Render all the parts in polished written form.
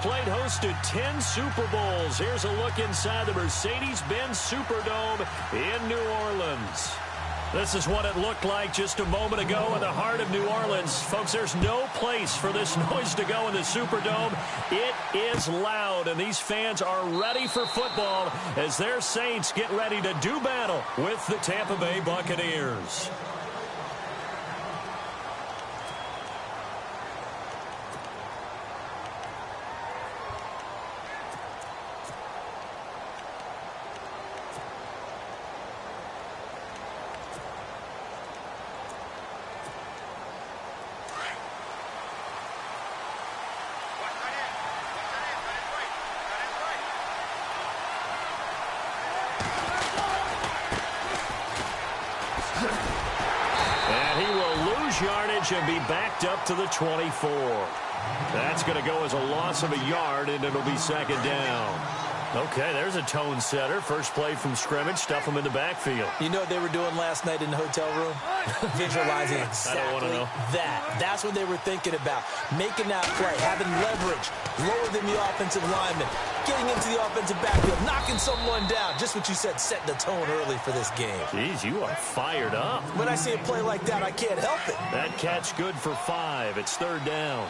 played host to 10 Super Bowls. Here's a look inside the Mercedes-Benz Superdome in New Orleans. This is what it looked like just a moment ago in the heart of New Orleans. Folks, there's no place for this noise to go in the Superdome. It is loud, and these fans are ready for football as their Saints get ready to do battle with the Tampa Bay Buccaneers. Yardage and be backed up to the 24. That's going to go as a loss of a yard, and it'll be second down. Okay, there's a tone setter. First play from scrimmage, stuff them in the backfield. You know what they were doing last night in the hotel room? Visualizing exactly that. That's what they were thinking about. Making that play, having leverage, lower than the offensive lineman, getting into the offensive backfield, knocking someone down. Just what you said, set the tone early for this game. Jeez, you are fired up. When I see a play like that, I can't help it. That catch good for 5. It's third down.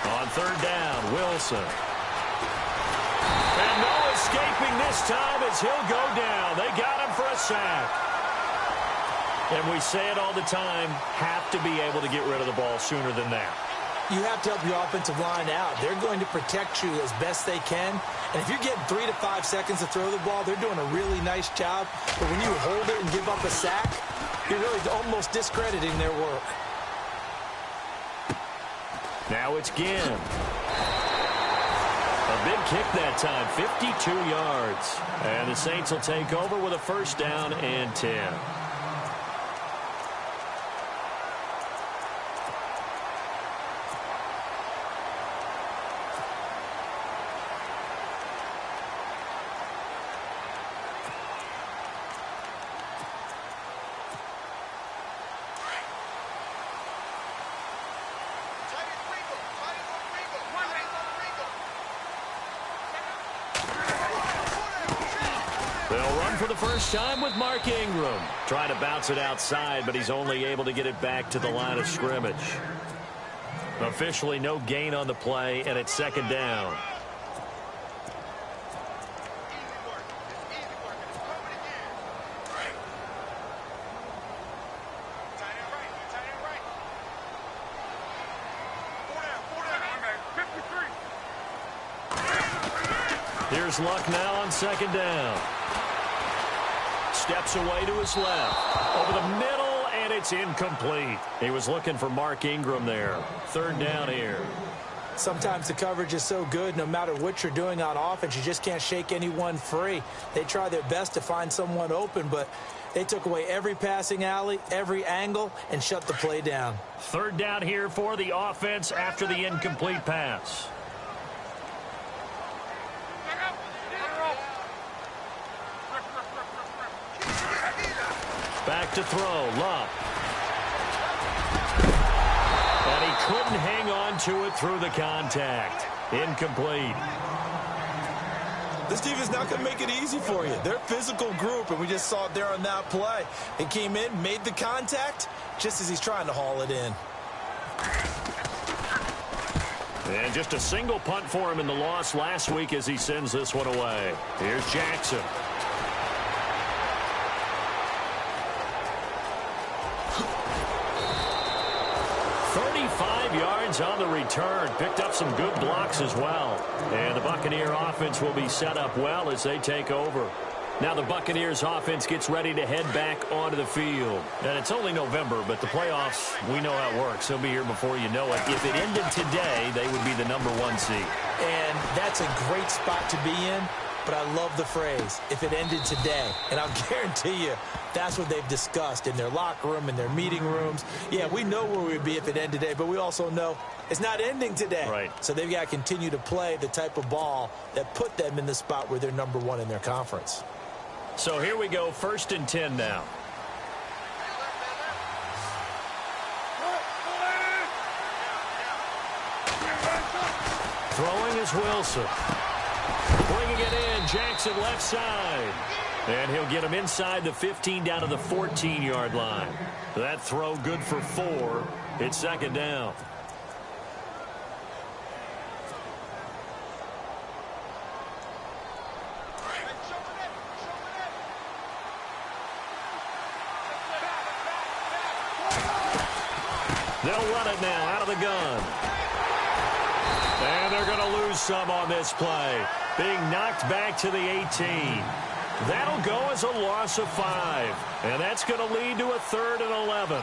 On third down, Wilson. And no escaping this time as he'll go down. They got him for a sack. And we say it all the time, have to be able to get rid of the ball sooner than that. You have to help your offensive line out. They're going to protect you as best they can. And if you're getting 3 to 5 seconds to throw the ball, they're doing a really nice job. But when you hold it and give up a sack, you're really almost discrediting their work. Now it's Ginn. A big kick that time, 52 yards. And the Saints will take over with a first down and 10. For the first time with Mark Ingram. Trying to bounce it outside, but he's only able to get it back to the line of scrimmage. Officially no gain on the play, and it's second down. Here's Luck now on second down. Steps away to his left. Over the middle, and it's incomplete. He was looking for Mark Ingram there. Third down here. Sometimes the coverage is so good, no matter what you're doing on offense, you just can't shake anyone free. They try their best to find someone open, but they took away every passing alley, every angle, and shut the play down. Third down here for the offense after the incomplete pass. Back to throw, Luck. And he couldn't hang on to it through the contact. Incomplete. This defense is not going to make it easy for you. They're a physical group, and we just saw it there on that play. He came in, made the contact, just as he's trying to haul it in. And just a single punt for him in the loss last week as he sends this one away. Here's Jackson. 35 yards on the return. Picked up some good blocks as well. And the Buccaneer offense will be set up well as they take over. Now the Buccaneers offense gets ready to head back onto the field. And it's only November, but the playoffs, we know how it works. They'll be here before you know it. If it ended today, they would be the #1 seed. And that's a great spot to be in. But I love the phrase, if it ended today. And I'll guarantee you, that's what they've discussed in their locker room, in their meeting rooms. Yeah, we know where we'd be if it ended today, but we also know it's not ending today. Right. So they've got to continue to play the type of ball that put them in the spot where they're #1 in their conference. So here we go, 1st and 10 now. Throwing is Wilson. Bringing it in, Jackson left side. And he'll get him inside the 15 down to the 14-yard line. That throw good for 4. It's second down. They'll run it now out of the gun. And they're going to lose some on this play. Being knocked back to the 18. That'll go as a loss of 5. And that's going to lead to a 3rd and 11.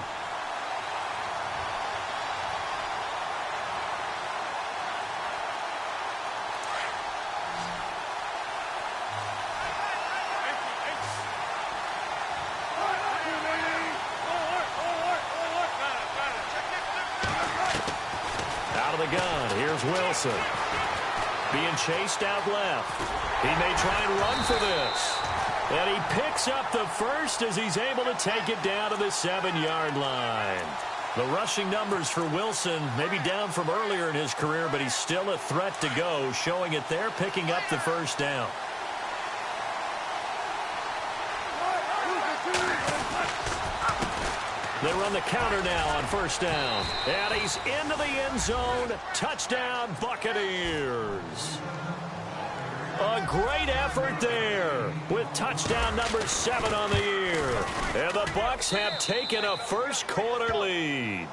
Out of the gun, here's Wilson. Being chased out left. He may try and run for this. And he picks up the first as he's able to take it down to the 7-yard line. The rushing numbers for Wilson may be down from earlier in his career, but he's still a threat to go, showing it there, picking up the first down. They run the counter now on first down. And he's into the end zone. Touchdown, Buccaneers. A great effort there with touchdown number 7 on the year. And the Bucs have taken a first quarter lead.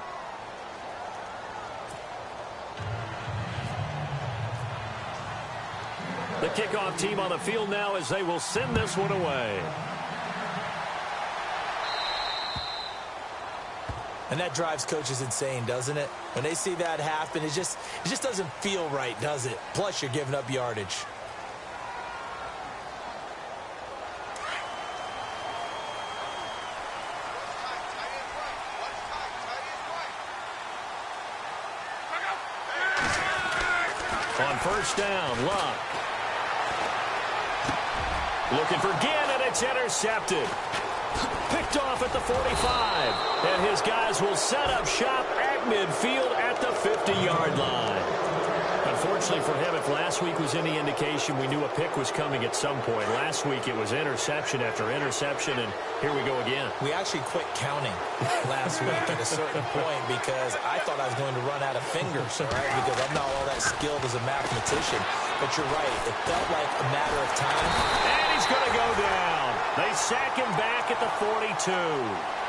The kickoff team on the field now as they will send this one away. And that drives coaches insane, doesn't it? When they see that happen, it just doesn't feel right, does it? Plus, you're giving up yardage. On first down, Luck. Looking for Ginn, and it's intercepted. Picked off at the 45. And his guys will set up shop at midfield at the 50-yard line. Unfortunately for him, if last week was any indication, we knew a pick was coming at some point. Last week it was interception after interception, and here we go again. We actually quit counting last week at a certain point because I thought I was going to run out of fingers, all right, because I'm not all that skilled as a mathematician. But you're right. It felt like a matter of time. And he's going to go down. They sack him back at the 42.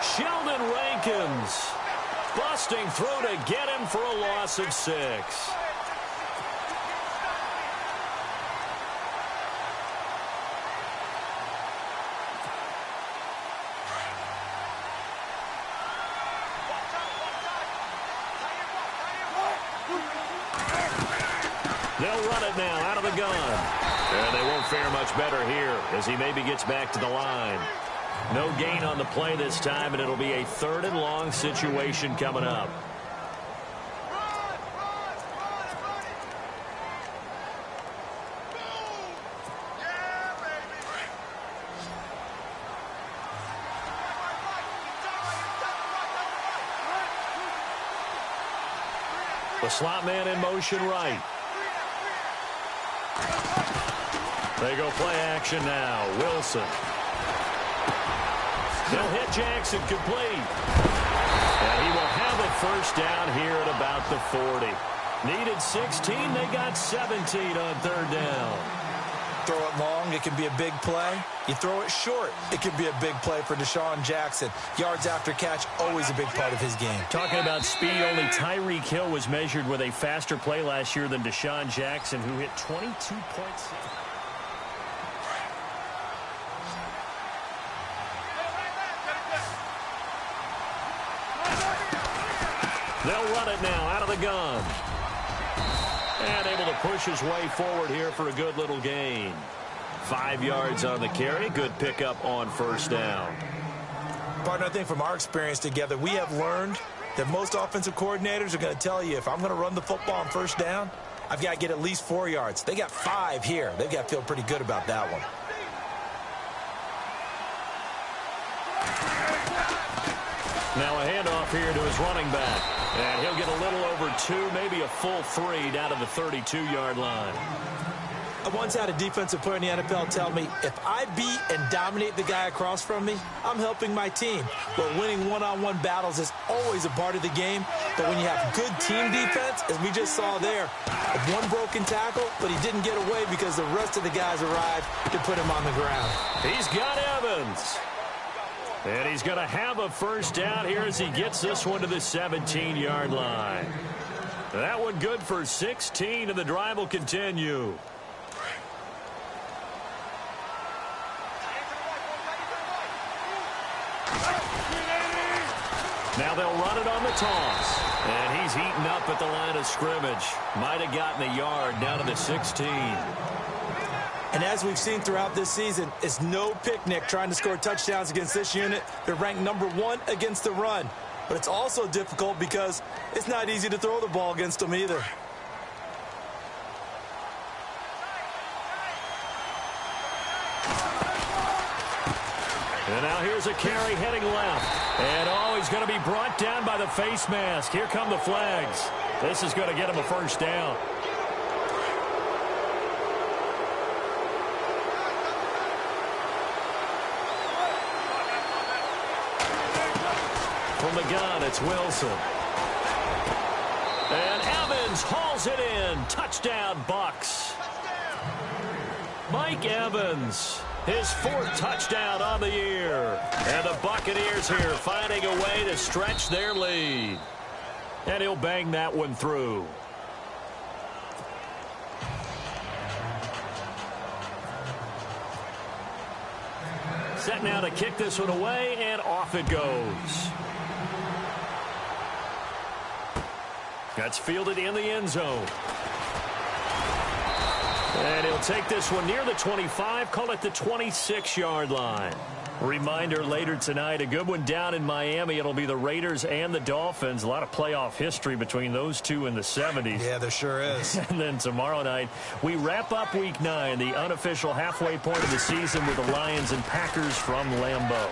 Sheldon Rankins busting through to get him for a loss of 6. They'll run it now out of the gun. And they won't fare much better here as he maybe gets back to the line. No gain on the play this time, and it'll be a 3rd and long situation coming up. The slot man in motion right. They go play action now. Wilson. They'll hit Jackson complete. And he will have a first down here at about the 40. Needed 16. They got 17 on 3rd down. Throw it long, it can be a big play. You throw it short, it can be a big play for Deshaun Jackson. Yards after catch, always a big part of his game. Talking about speed, only Tyreek Hill was measured with a faster play last year than Deshaun Jackson, who hit 22 points. They'll run it now out of the gun. And able to push his way forward here for a good little gain. 5 yards on the carry. Good pickup on first down. Partner, I think from our experience together, we have learned that most offensive coordinators are going to tell you, if I'm going to run the football on first down, I've got to get at least 4 yards. They got 5 here. They've got to feel pretty good about that one. Now a handoff here to his running back. And he'll get a little over 2, maybe a full 3 down to the 32-yard line. I once had a defensive player in the NFL tell me, if I beat and dominate the guy across from me, I'm helping my team. But winning one-on-one battles is always a part of the game. But when you have good team defense, as we just saw there, one broken tackle, but he didn't get away because the rest of the guys arrived to put him on the ground. He's got Evans. And he's going to have a first down here as he gets this one to the 17-yard line. That one good for 16, and the drive will continue. Now they'll run it on the toss. And he's eaten up at the line of scrimmage. Might have gotten a yard down to the 16. And as we've seen throughout this season, it's no picnic trying to score touchdowns against this unit. They're ranked #1 against the run. But it's also difficult because it's not easy to throw the ball against them either. And now here's a carry heading left. And, he's going to be brought down by the face mask. Here come the flags. This is going to get him a first down. From the gun, it's Wilson. And Evans hauls it in. Touchdown, Bucks. Mike Evans, his 4th touchdown on the year. And the Buccaneers here finding a way to stretch their lead. And he'll bang that one through. Set now to kick this one away, and off it goes. That's fielded in the end zone. And he'll take this one near the 25, call it the 26-yard line. Reminder later tonight, a good one down in Miami. It'll be the Raiders and the Dolphins. A lot of playoff history between those two in the 70s. Yeah, there sure is. And then tomorrow night, we wrap up Week 9, the unofficial halfway point of the season with the Lions and Packers from Lambeau.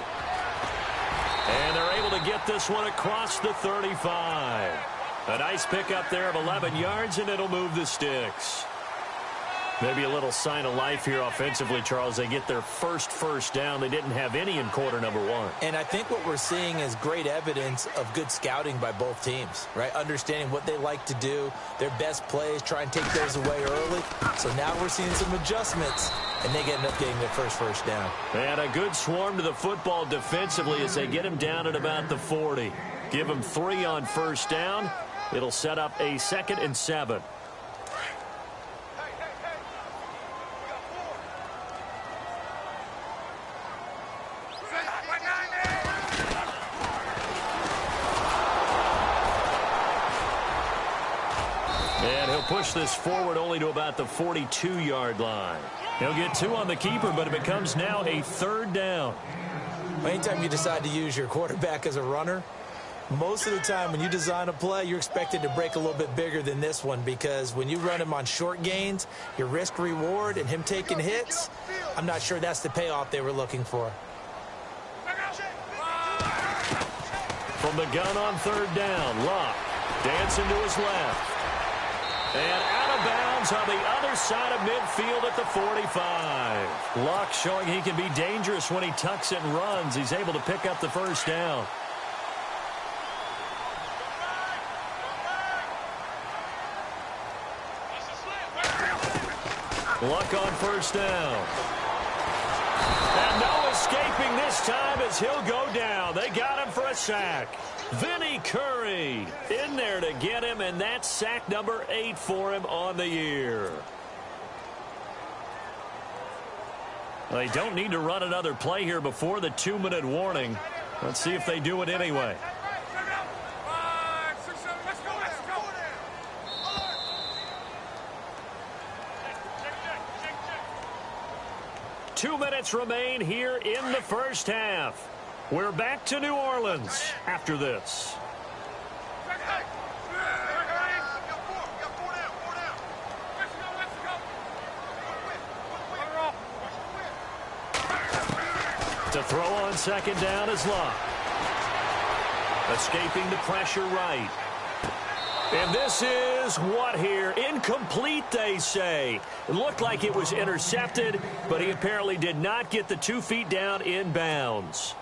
And they're able to get this one across the 35. A nice pickup there of 11 yards, and it'll move the sticks. Maybe a little sign of life here offensively, Charles. They get their first down. They didn't have any in quarter number 1. And I think what we're seeing is great evidence of good scouting by both teams, right? Understanding what they like to do, their best plays, try and take those away early. So now we're seeing some adjustments, and they end up getting their first down. And a good swarm to the football defensively as they get him down at about the 40. Give him 3 on first down. It'll set up a 2nd and 7. And he'll push this forward only to about the 42-yard line. He'll get 2 on the keeper, but it becomes now a 3rd down. Anytime you decide to use your quarterback as a runner, most of the time when you design a play, you're expected to break a little bit bigger than this one, because when you run him on short gains, your risk-reward and him taking hits, I'm not sure that's the payoff they were looking for. From the gun on 3rd down, Luck dancing to his left. And out of bounds on the other side of midfield at the 45. Luck showing he can be dangerous when he tucks it and runs. He's able to pick up the first down. Luck on first down. And no escaping this time as he'll go down. They got him for a sack. Vinny Curry in there to get him, and that's sack number 8 for him on the year. They don't need to run another play here before the 2-minute warning. Let's see if they do it anyway. Two minutes remain here in the first half. We're back to New Orleans after this. To throw on 2nd down is Luck. Escaping the pressure right. And this is what here? Incomplete, they say. It looked like it was intercepted, but he apparently did not get the 2 feet down in bounds.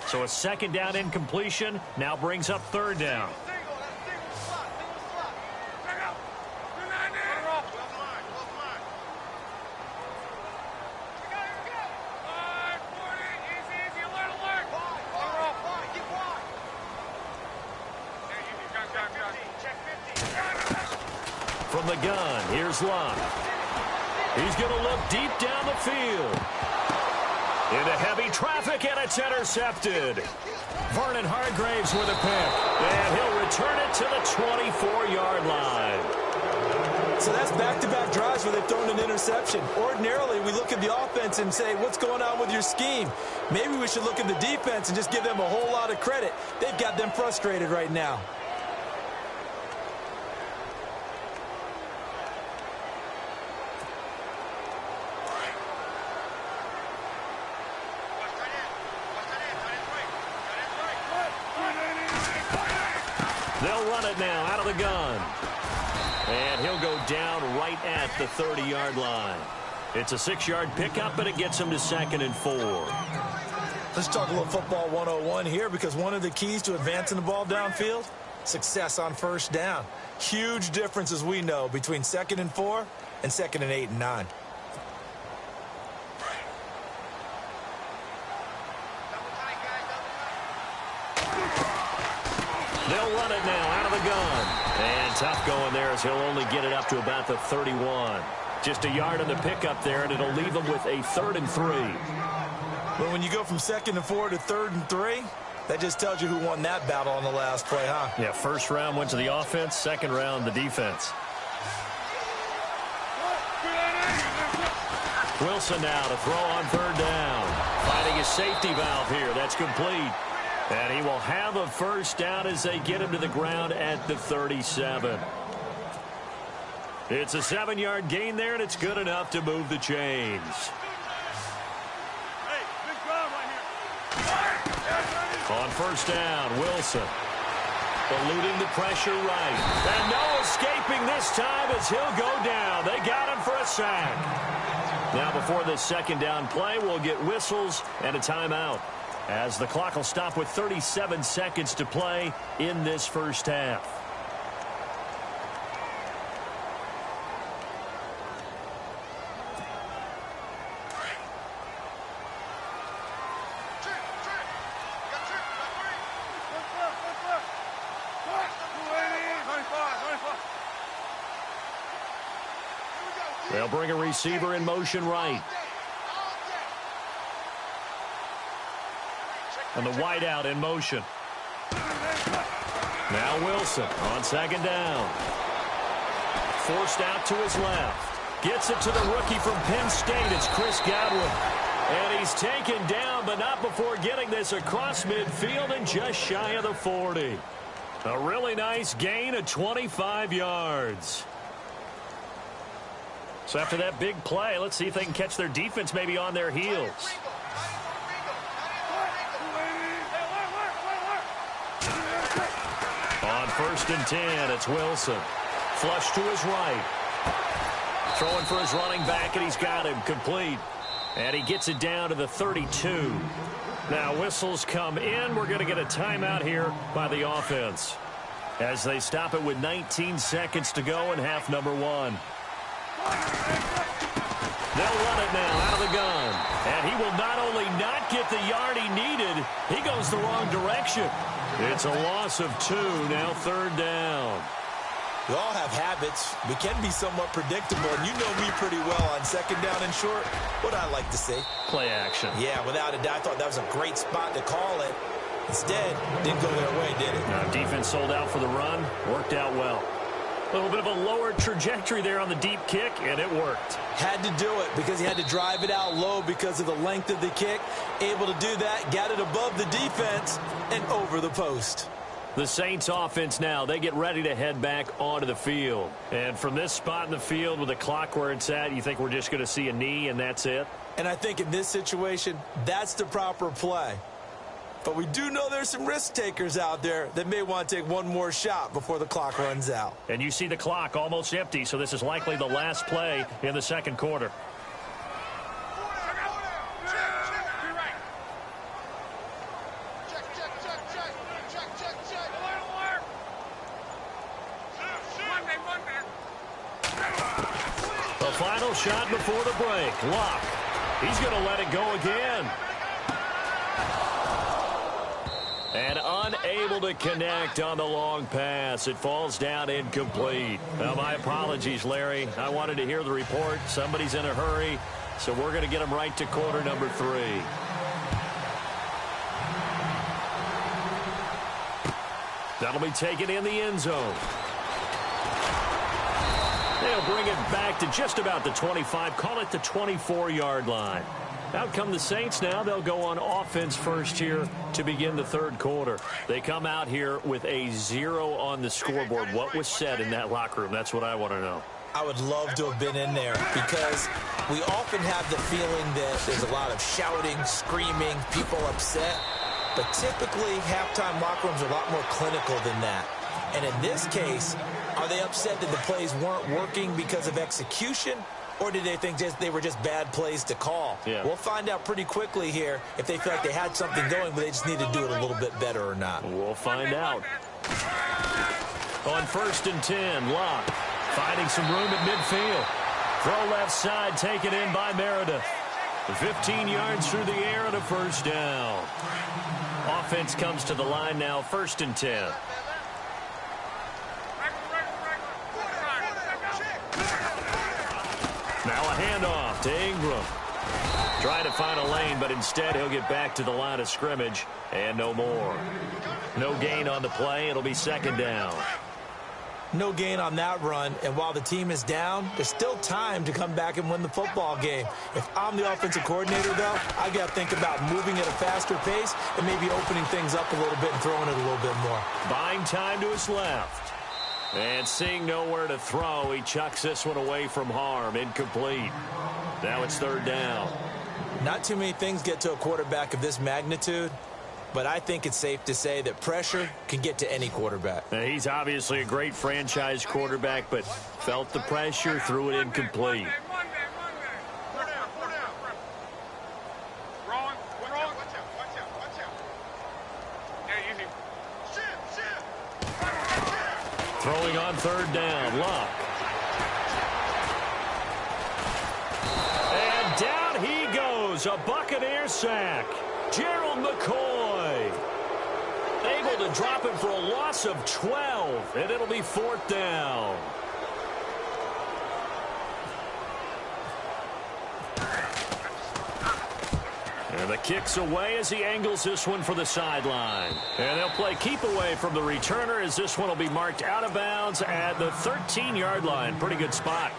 So a second down incompletion now brings up third down. From the gun, here's Locke. He's going to look deep down the field. Into heavy traffic, and it's intercepted. Vernon Hargraves with a pick, and he'll return it to the 24-yard line. So that's back-to-back drives where they've thrown an interception. Ordinarily, we look at the offense and say, what's going on with your scheme? Maybe we should look at the defense and just give them a whole lot of credit. They've got them frustrated right now. They'll run it now out of the gun. And he'll go down right at the 30-yard line. It's a 6-yard pickup, but it gets him to 2nd and 4. Let's talk a little football 101 here, because one of the keys to advancing the ball downfield, success on first down. Huge difference, as we know, between 2nd and 4 and 2nd and 8 and 9. They'll run it now out of the gun. And tough going there as he'll only get it up to about the 31. Just a yard on the pickup there, and it'll leave him with a 3rd and 3. But when you go from 2nd and 4 to 3rd and 3, that just tells you who won that battle on the last play, huh? Yeah, first round went to the offense, second round the defense. Wilson now to throw on 3rd down. Finding his safety valve here. That's complete. And he will have a first down as they get him to the ground at the 37. It's a 7-yard gain there, and it's good enough to move the chains. On first down, Wilson. Eluding the pressure right. And no escaping this time as he'll go down. They got him for a sack. Now before this second down play, we'll get whistles and a timeout, as the clock will stop with 37 seconds to play in this first half. They'll bring a receiver in motion right. And the wideout in motion. Now Wilson on second down. Forced out to his left. Gets it to the rookie from Penn State. It's Chris Godwin. And he's taken down, but not before getting this across midfield and just shy of the 40. A really nice gain of 25 yards. So after that big play, let's see if they can catch their defense maybe on their heels. On 1st and 10, it's Wilson. Flush to his right. Throwing for his running back, and he's got him complete. And he gets it down to the 32. Now whistles come in. We're going to get a timeout here by the offense, as they stop it with 19 seconds to go in half number 1. They'll run it now out of the gun. And he will not only not get the yard he needed, he goes the wrong direction. It's a loss of 2, now 3rd down. We all have habits. We can be somewhat predictable, and you know me pretty well on second down and short. What I like to see? Play action. Yeah, without a doubt. I thought that was a great spot to call it. Instead, didn't go their way, did it? Now, defense sold out for the run. Worked out well. A little bit of a lower trajectory there on the deep kick, and it worked. Had to do it because he had to drive it out low because of the length of the kick. Able to do that, got it above the defense, and over the post. The Saints offense now, they get ready to head back onto the field. And from this spot in the field with the clock where it's at, you think we're just going to see a knee and that's it? And I think in this situation, that's the proper play. But we do know there's some risk takers out there that may want to take one more shot before the clock runs out. And you see the clock almost empty, so this is likely the last play in the second quarter. The final shot before the break. Locke. He's going to let it go again. And unable to connect on the long pass. It falls down incomplete. Now, my apologies, Larry. I wanted to hear the report. Somebody's in a hurry, so we're going to get him right to quarter number 3. That'll be taken in the end zone. They'll bring it back to just about the 25. Call it the 24-yard line. Out come the Saints now. They'll go on offense first here to begin the third quarter. They come out here with a 0 on the scoreboard. What was said in that locker room? That's what I want to know. I would love to have been in there because we often have the feeling that there's a lot of shouting, screaming, people upset. But typically, halftime locker rooms are a lot more clinical than that. And in this case, are they upset that the plays weren't working because of execution? Or did they think they were just bad plays to call? Yeah. We'll find out pretty quickly here if they feel like they had something going, but they just need to do it a little bit better or not. We'll find out. On 1st and 10, Locke finding some room at midfield. Throw left side, taken in by Meredith. 15 yards through the air and a first down. Offense comes to the line now, 1st and 10. Now a handoff to Ingram. Trying to find a lane, but instead he'll get back to the line of scrimmage and no more. No gain on the play. It'll be 2nd down. No gain on that run, and while the team is down, there's still time to come back and win the football game. If I'm the offensive coordinator, though, I got to think about moving at a faster pace and maybe opening things up a little bit and throwing it a little bit more. Buying time to his left. And seeing nowhere to throw, he chucks this one away from harm. Incomplete. Now it's 3rd down. Not too many things get to a quarterback of this magnitude, but I think it's safe to say that pressure can get to any quarterback. Now, he's obviously a great franchise quarterback, but felt the pressure, threw it incomplete. Throwing on 3rd down, Locke. And down he goes, a Buccaneer sack. Gerald McCoy able to drop him for a loss of 12, and it'll be 4th down. And the kick's away as he angles this one for the sideline. And they'll play keep away from the returner as this one will be marked out of bounds at the 13-yard line. Pretty good spot.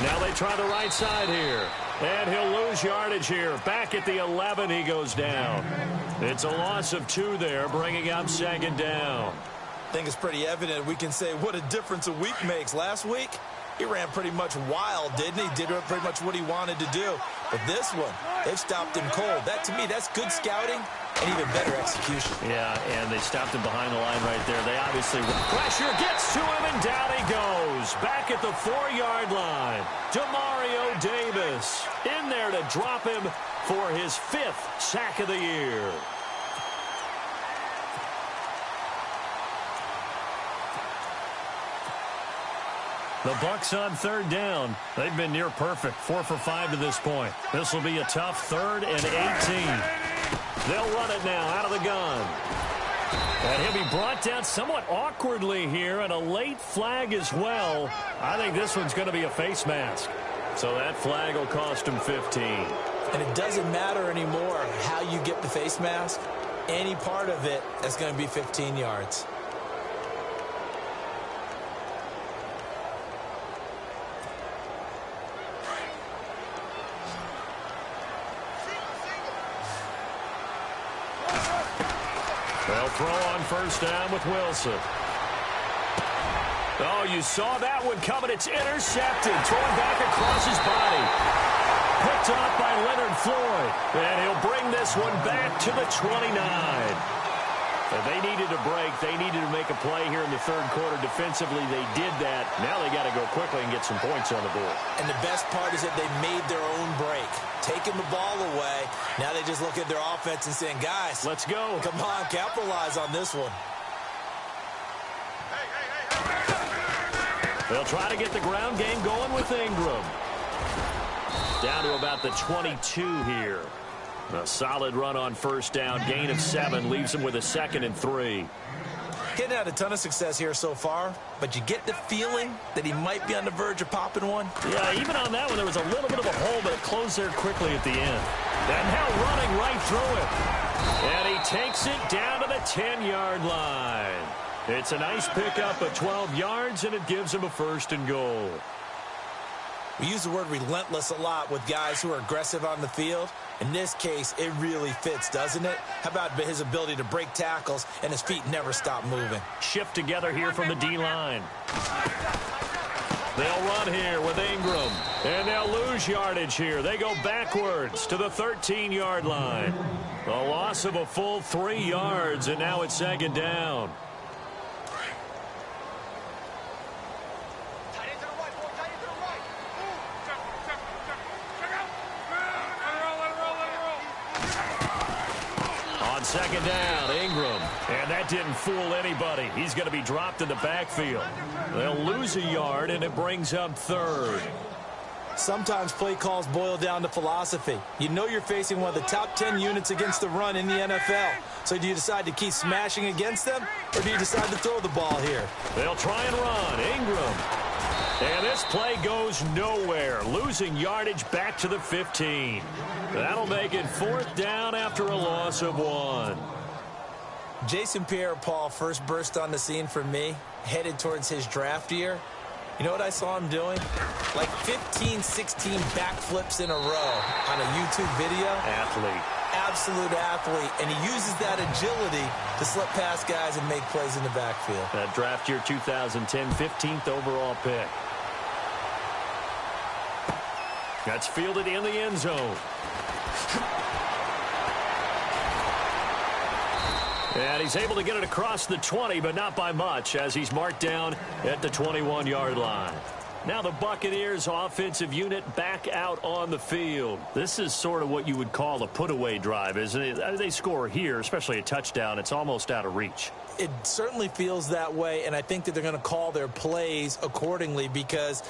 Now they try the right side here. And he'll lose yardage here. Back at the 11, he goes down. It's a loss of 2 there, bringing up 2nd down. I think it's pretty evident we can say what a difference a week makes. Last week, he ran pretty much wild, didn't he? Did pretty much what he wanted to do. But this one, they've stopped him cold. That, to me, that's good scouting and even better execution. Yeah, and they stopped him behind the line right there. They obviously... Pressure gets to him, and down he goes. Back at the 4-yard line. Demario Davis in there to drop him for his 5th sack of the year. The Bucs on 3rd down. They've been near perfect, 4 for 5 to this point. This will be a tough 3rd and 18. They'll run it now out of the gun. And he'll be brought down somewhat awkwardly here, and a late flag as well. I think this one's going to be a face mask. So that flag will cost him 15. And it doesn't matter anymore how you get the face mask. Any part of it is going to be 15 yards. They'll throw on 1st down with Wilson. Oh, you saw that one coming. It's intercepted. Thrown back across his body. Picked off by Leonard Floyd. And he'll bring this one back to the 29. They needed a break. They needed to make a play here in the third quarter. Defensively, they did that. Now they got to go quickly and get some points on the board. And the best part is that they made their own break. Taking the ball away. Now they just look at their offense and saying, guys, let's go. Come on, capitalize on this one. They'll try to get the ground game going with Ingram. Down to about the 22 here. A solid run on first down. Gain of 7 leaves him with a 2nd and 3. Getting had a ton of success here so far, but you get the feeling that he might be on the verge of popping one. Yeah, even on that one, there was a little bit of a hole, but it closed there quickly at the end. And now running right through it. And he takes it down to the 10-yard line. It's a nice pickup of 12 yards, and it gives him a 1st and goal. We use the word relentless a lot with guys who are aggressive on the field. In this case, it really fits, doesn't it? How about his ability to break tackles and his feet never stop moving? Shift together here from the D-line. They'll run here with Ingram, and they'll lose yardage here. They go backwards to the 13-yard line. A loss of a full 3 yards, and now it's 2nd down. On 2nd down, Ingram. And that didn't fool anybody. He's going to be dropped in the backfield. They'll lose a yard, and it brings up 3rd. Sometimes play calls boil down to philosophy. You know you're facing one of the top 10 units against the run in the NFL. So do you decide to keep smashing against them, or do you decide to throw the ball here? They'll try and run. Ingram. And this play goes nowhere. Losing yardage back to the 15. That'll make it 4th down after a loss of 1. Jason Pierre-Paul first burst on the scene for me, headed towards his draft year. You know what I saw him doing? Like 15, 16 backflips in a row on a YouTube video. Athlete. Absolute athlete. And he uses that agility to slip past guys and make plays in the backfield. That draft year 2010, 15th overall pick. That's fielded in the end zone. And he's able to get it across the 20, but not by much, as he's marked down at the 21-yard line. Now the Buccaneers offensive unit back out on the field. This is sort of what you would call a put-away drive, isn't it? They score here, especially a touchdown. It's almost out of reach. It certainly feels that way, and I think that they're going to call their plays accordingly, because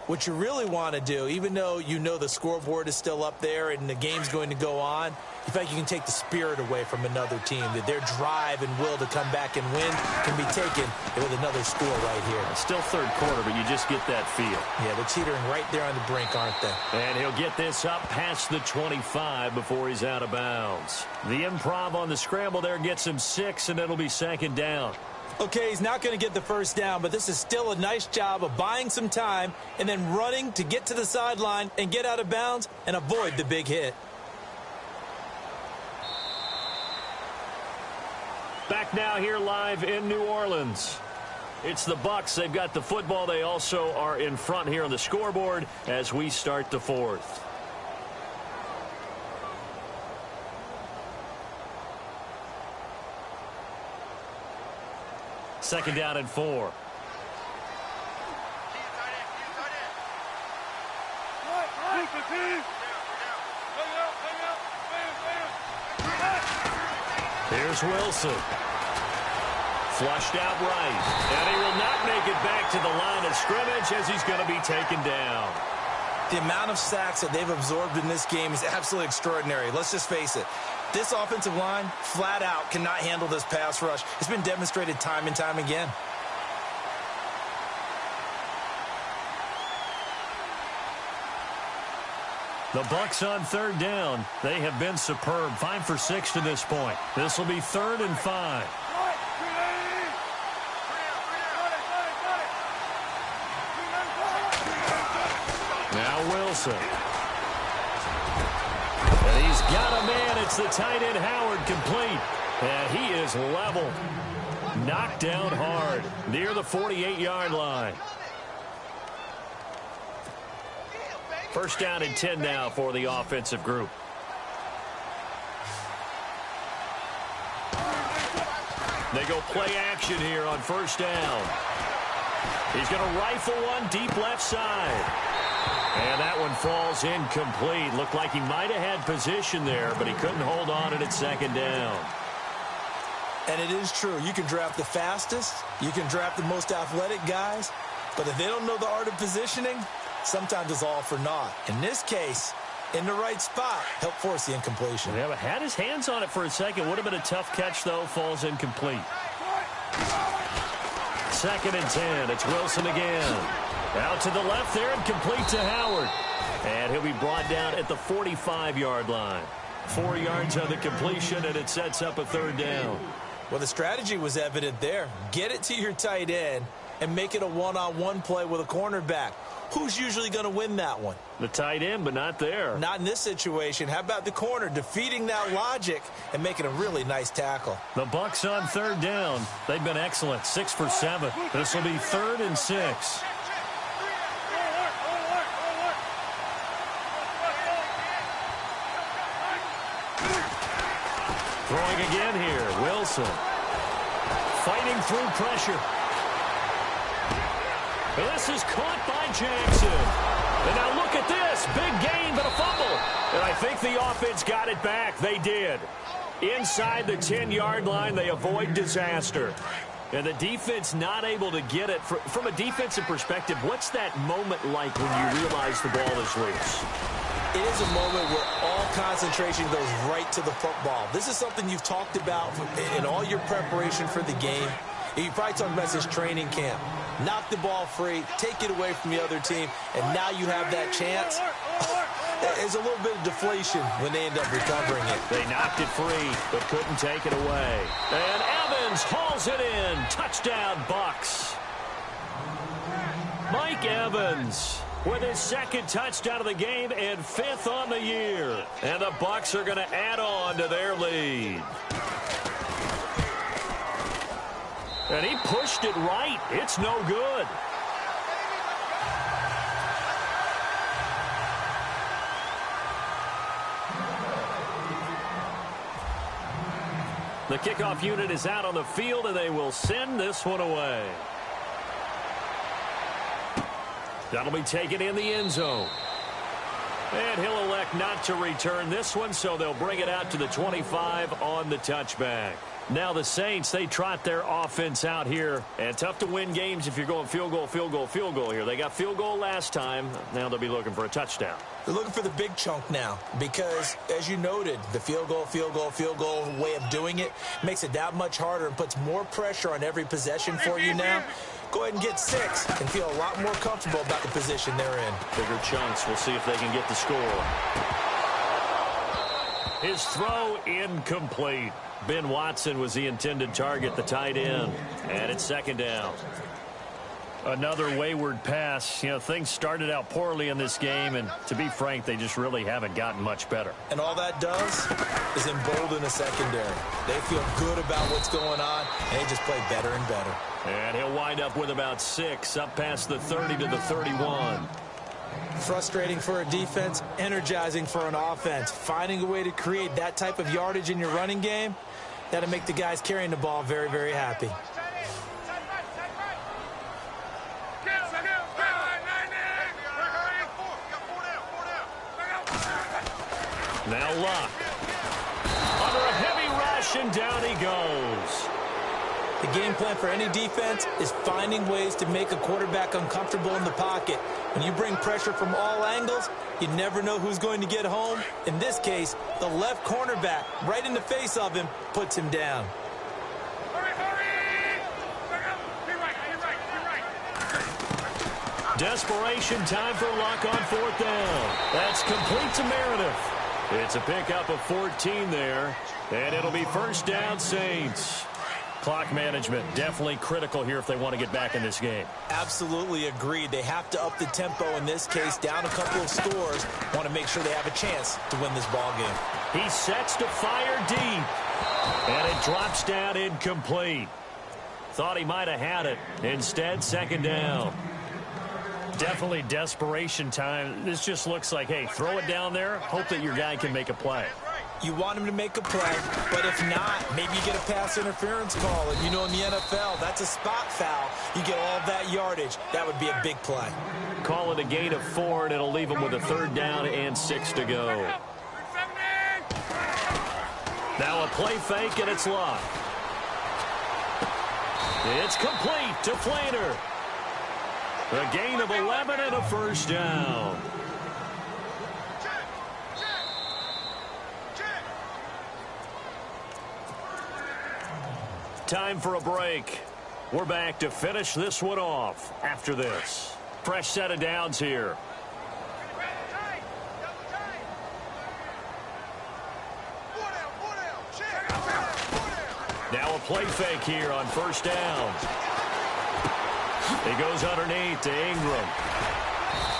what you really want to do, even though you know the scoreboard is still up there and the game's going to go on, in fact, you can take the spirit away from another team, that their drive and will to come back and win can be taken with another score right here. It's still third quarter, but you just get that feel. Yeah, they're teetering right there on the brink, aren't they? And he'll get this up past the 25 before he's out of bounds. The improv on the scramble there gets him 6, and it'll be 2nd down. Okay, he's not going to get the first down, but this is still a nice job of buying some time and then running to get to the sideline and get out of bounds and avoid the big hit. Back now here live in New Orleans. It's the Bucs. They've got the football. They also are in front here on the scoreboard as we start the 4th. Second down and 4. Here's Wilson. Flushed out right. And he will not make it back to the line of scrimmage as he's going to be taken down. The amount of sacks that they've absorbed in this game is absolutely extraordinary. Let's just face it. This offensive line, flat out, cannot handle this pass rush. It's been demonstrated time and time again. The Bucs on 3rd down. They have been superb. 5 for 6 to this point. This will be 3rd and 5. Now Wilson. And he's got a man. It's the tight end Howard, complete. And he is level. Knocked down hard near the 48-yard line. First down and 10 now for the offensive group. They go play action here on first down. He's going to rifle one deep left side. And that one falls incomplete. Looked like he might have had position there, but he couldn't hold on at second down. And it is true. You can draft the fastest. You can draft the most athletic guys. But if they don't know the art of positioning, sometimes it's all for naught. In this case, in the right spot, helped force the incompletion. Yeah, but had his hands on it for a second. Would have been a tough catch, though. Falls incomplete. Second and 10. It's Wilson again. Out to the left there and complete to Howard. And he'll be brought down at the 45-yard line. 4 yards on the completion, and it sets up a third down. Well, the strategy was evident there. Get it to your tight end and make it a one-on-one play with a cornerback. Who's usually going to win that one? The tight end, but not there. Not in this situation. How about the corner defeating that logic and making a really nice tackle? The Bucs on third down. They've been excellent. 6 for 7. This will be 3rd and 6. Throwing again here, Wilson. Fighting through pressure. This is caught by Jackson. And now look at this. Big gain, but a fumble. And I think the offense got it back. They did. Inside the 10-yard line, they avoid disaster. And the defense not able to get it. From a defensive perspective, what's that moment like when you realize the ball is loose? It is a moment where all concentration goes right to the football. This is something you've talked about in all your preparation for the game. You probably talked about this training camp. Knock the ball free, take it away from the other team, and now you have that chance. There's a little bit of deflation when they end up recovering it. They knocked it free, but couldn't take it away. And Evans hauls it in. Touchdown, Bucs. Mike Evans with his 2nd touchdown of the game and 5th on the year. And the Bucs are going to add on to their lead. And he pushed it right. It's no good. The kickoff unit is out on the field, and they will send this one away. That'll be taken in the end zone. And he'll elect not to return this one, so they'll bring it out to the 25 on the touchback. Now the Saints, they trot their offense out here. And tough to win games if you're going field goal, field goal, field goal here. They got field goal last time. Now they'll be looking for a touchdown. They're looking for the big chunk now because, as you noted, the field goal way of doing it makes it that much harder and puts more pressure on every possession for you now. Go ahead and get 6 and feel a lot more comfortable about the position they're in. Bigger chunks. We'll see if they can get the score. His throw incomplete. Ben Watson was the intended target, the tight end. And it's 2nd down. Another wayward pass. You know, things started out poorly in this game, and to be frank, they just really haven't gotten much better. And all that does is embolden the secondary. They feel good about what's going on, and they just play better and better. And he'll wind up with about 6, up past the 30 to the 31. Frustrating for a defense, energizing for an offense. Finding a way to create that type of yardage in your running game, that'll make the guys carrying the ball very, very happy. Now Luck. Under a heavy rush, and down he goes. The game plan for any defense is finding ways to make a quarterback uncomfortable in the pocket. When you bring pressure from all angles, you never know who's going to get home. In this case, the left cornerback, right in the face of him, puts him down. Desperation time for Luck on 4th down. That's complete to Meredith. It's a pickup of 14 there, and it'll be 1st down, Saints. Clock management definitely critical here if they want to get back in this game. Absolutely agreed. They have to up the tempo in this case, down a couple of scores. Want to make sure they have a chance to win this ball game. He sets to fire deep, and it drops down incomplete. Thought he might have had it. Instead, second down. Definitely desperation time. This just looks like, hey, throw it down there, hope that your guy can make a play. You want him to make a play, but if not, maybe you get a pass interference call. And you know in the NFL, that's a spot foul. You get all that yardage. That would be a big play. Call it a gain of 4, and it'll leave him with a 3rd down and 6 to go. Now a play fake, and it's locked. It's complete to Flater. A gain of 11 and a 1st down. Time for a break. We're back to finish this one off after this. Fresh set of downs here. Now a play fake here on 1st down. He goes underneath to Ingram.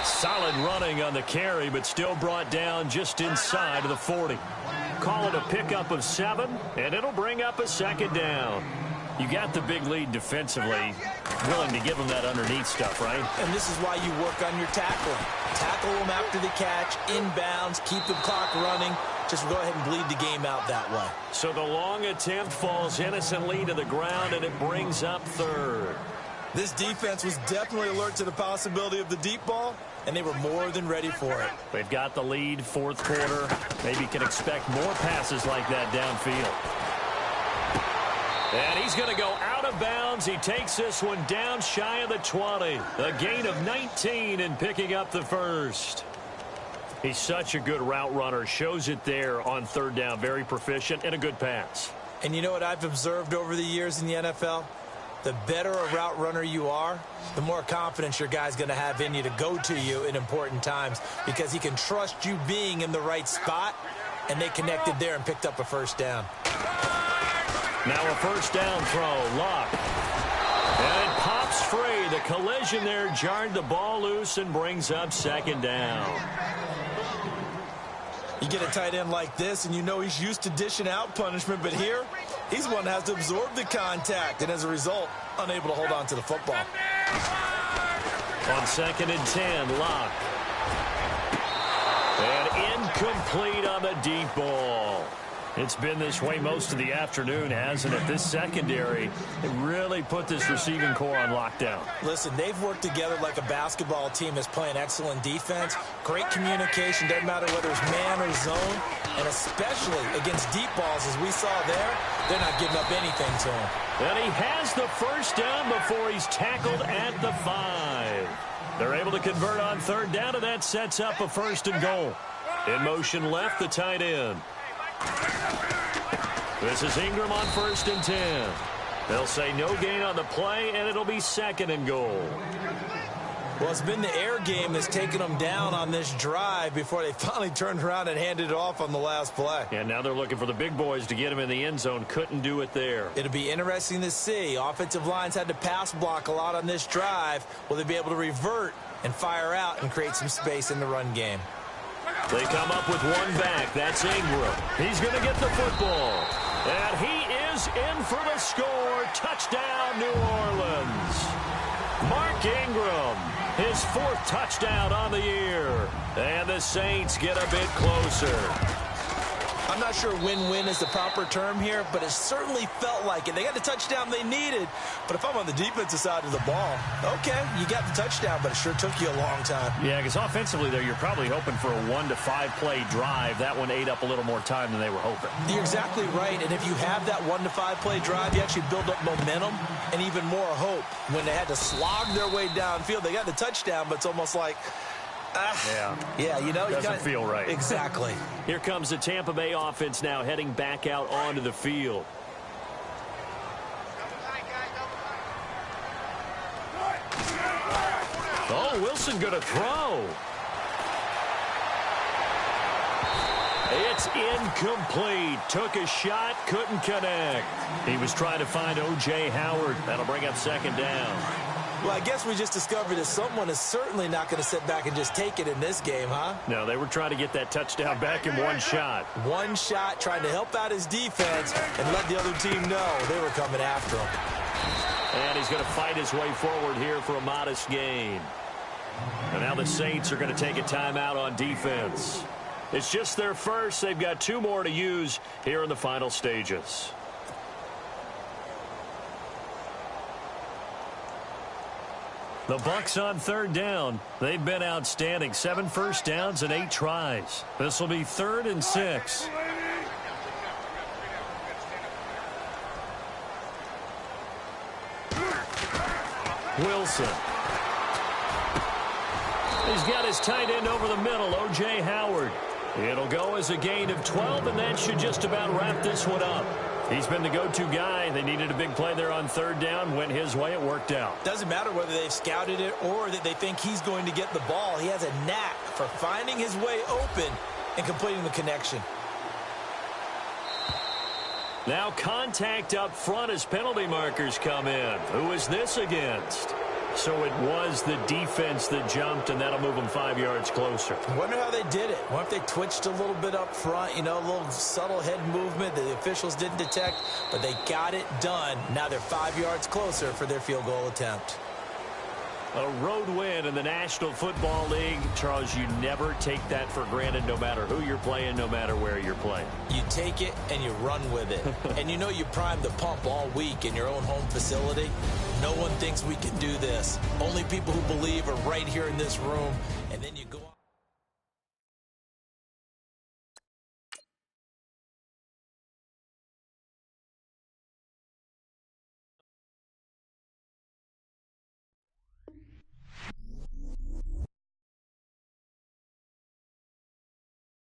Solid running on the carry, but still brought down just inside of the 40. Call it a pickup of 7, and it'll bring up a 2nd down. You got the big lead defensively. Willing to give them that underneath stuff, right? And this is why you work on your tackling. Tackle them after the catch, inbounds, keep the clock running. Just go ahead and bleed the game out that way. So the long attempt falls innocently to the ground, and it brings up 3rd. This defense was definitely alert to the possibility of the deep ball, and they were more than ready for it. They've got the lead, 4th quarter. Maybe can expect more passes like that downfield. And he's going to go out of bounds. He takes this one down shy of the 20. A gain of 19 and picking up the 1st. He's such a good route runner. Shows it there on 3rd down. Very proficient and a good pass. And you know what I've observed over the years in the NFL? The better a route runner you are, the more confidence your guy's going to have in you to go to you in important times because he can trust you being in the right spot, and they connected there and picked up a 1st down. Now a 1st down throw, Lock. And it pops free. The collision there jarred the ball loose and brings up 2nd down. You get a tight end like this, and you know he's used to dishing out punishment, but here, he's one that has to absorb the contact, and as a result, unable to hold on to the football. On 2nd and 10, Lock. And incomplete on the deep ball. It's been this way most of the afternoon, hasn't it? This secondary really put this receiving core on lockdown. Listen, they've worked together like a basketball team that's playing excellent defense. Great communication, doesn't matter whether it's man or zone. And especially against deep balls, as we saw there, they're not giving up anything to him. And he has the 1st down before he's tackled at the 5. They're able to convert on 3rd down, and that sets up a 1st and goal. In motion left, the tight end. This is Ingram on 1st and 10. They'll say no gain on the play, and it'll be 2nd and goal. Well, it's been the air game that's taken them down on this drive before they finally turned around and handed it off on the last play. And now they're looking for the big boys to get him in the end zone. Couldn't do it there. It'll be interesting to see. Offensive lines had to pass block a lot on this drive. Will they be able to revert and fire out and create some space in the run game? They come up with one back. That's Ingram. He's going to get the football. And he is in for the score. Touchdown, New Orleans. Mark Ingram, his 4th touchdown on the year. And the Saints get a bit closer. I'm not sure win-win is the proper term here, but it certainly felt like it. They got the touchdown they needed, but if I'm on the defensive side of the ball, okay, you got the touchdown, but it sure took you a long time. Yeah, because offensively, though, you're probably hoping for a 1 to 5 play drive. That one ate up a little more time than they were hoping. You're exactly right, and if you have that 1 to 5 play drive, you actually build up momentum and even more hope. When they had to slog their way downfield, they got the touchdown, but it's almost like, yeah, you know, doesn't feel right. Exactly. Here comes the Tampa Bay offense now heading back out onto the field. Oh, Wilson going to throw. It's incomplete. Took a shot, couldn't connect. He was trying to find O.J. Howard. That'll bring up 2nd down. Well, I guess we just discovered that someone is certainly not going to sit back and just take it in this game, huh? No, they were trying to get that touchdown back in one shot. One shot, trying to help out his defense and let the other team know they were coming after him. And he's going to fight his way forward here for a modest gain. And now the Saints are going to take a timeout on defense. It's just their first. They've got 2 more to use here in the final stages. The Bucs on 3rd down. They've been outstanding. 7 first downs and 8 tries. This will be 3rd and 6. Wilson. He's got his tight end over the middle, O.J. Howard. It'll go as a gain of 12, and that should just about wrap this one up. He's been the go-to guy. They needed a big play there on 3rd down. Went his way. It worked out. Doesn't matter whether they've scouted it or that they think he's going to get the ball. He has a knack for finding his way open and completing the connection. Now contact up front as penalty markers come in. Who is this against? So it was the defense that jumped, and that'll move them 5 yards closer. I wonder how they did it. What if they twitched a little bit up front, you know, a little subtle head movement that the officials didn't detect, but they got it done. Now they're 5 yards closer for their field goal attempt. A road win in the National Football League. Charles, you never take that for granted no matter who you're playing, no matter where you're playing. You take it and you run with it. And you know you primed the pump all week in your own home facility. No one thinks we can do this. Only people who believe are right here in this room. And then you go